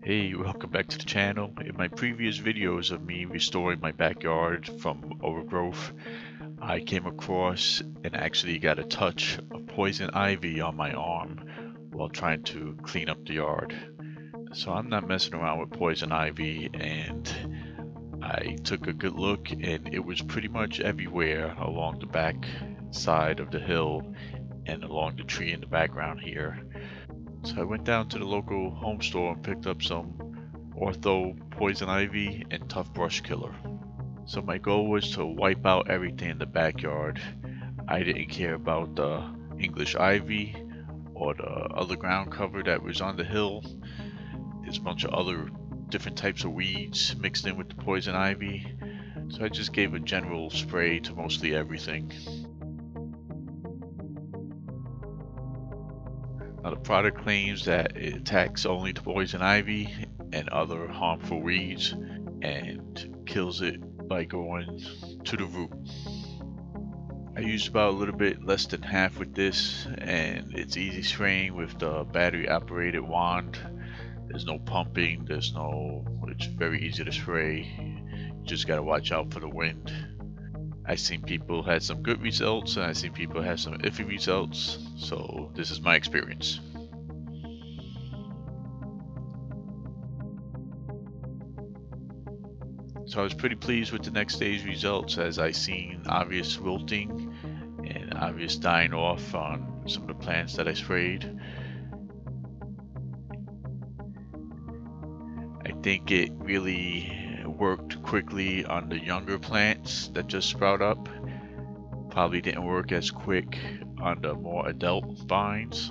Hey, welcome back to the channel. In my previous videos of me restoring my backyard from overgrowth, I came across and actually got a touch of poison ivy on my arm while trying to clean up the yard. So I'm not messing around with poison ivy, and I took a good look and it was pretty much everywhere along the back side of the hill and along the tree in the background here. So I went down to the local home store and picked up some Ortho poison ivy and tough brush killer. So my goal was to wipe out everything in the backyard. I didn't care about the English ivy or the other ground cover that was on the hill. There's a bunch of other different types of weeds mixed in with the poison ivy. So I just gave a general spray to mostly everything. Now the product claims that it attacks only the poison ivy and other harmful weeds and kills it by going to the root. I used about a little bit less than half with this, and it's easy spraying with the battery operated wand. There's no pumping, it's very easy to spray. You just gotta watch out for the wind. I've seen people had some good results and I've seen people have some iffy results, so this is my experience. So I was pretty pleased with the next day's results, as I seen obvious wilting and obvious dying off on some of the plants that I sprayed. I think it really worked quickly on the younger plants that just sprout up. Probably didn't work as quick on the more adult vines.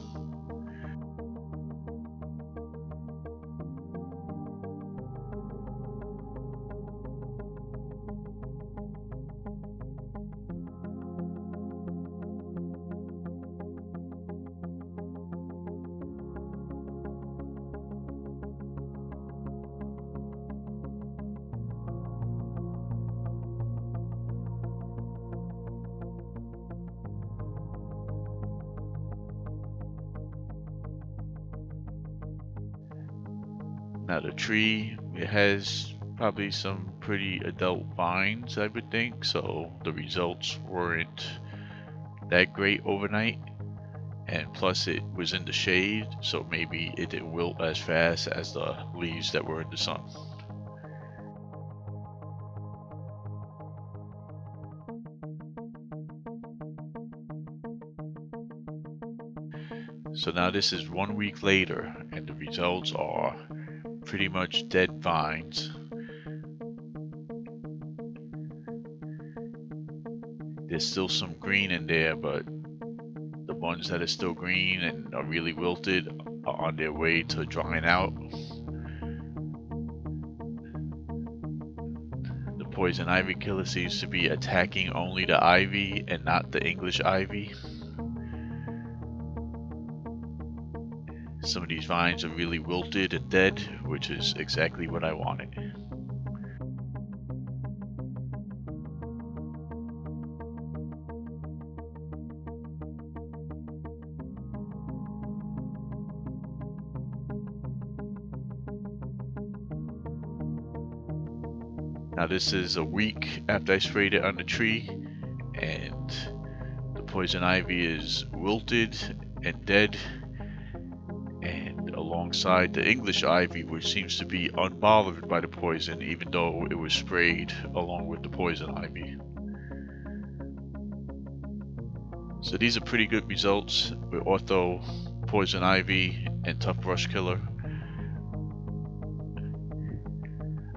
Now the tree, it has probably some pretty adult vines, I would think, so the results weren't that great overnight. And plus it was in the shade, so maybe it didn't wilt as fast as the leaves that were in the sun. So now this is 1 week later, and the results are pretty much dead vines. There's still some green in there, but the ones that are still green and are really wilted are on their way to drying out. The poison ivy killer seems to be attacking only the ivy and not the English ivy. Some of these vines are really wilted and dead, which is exactly what I wanted. Now this is a week after I sprayed it on the tree, and the poison ivy is wilted and dead, and alongside the English ivy, which seems to be unbothered by the poison even though it was sprayed along with the poison ivy. So these are pretty good results with Ortho, poison ivy, and tough brush killer.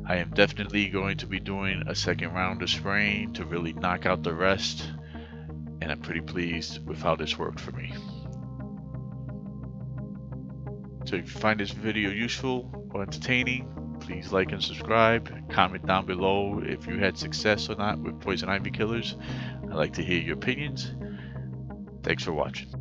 I am definitely going to be doing a second round of spraying to really knock out the rest, and I'm pretty pleased with how this worked for me. So if you find this video useful or entertaining, please like and subscribe. Comment down below if you had success or not with poison ivy killers. I'd like to hear your opinions. Thanks for watching.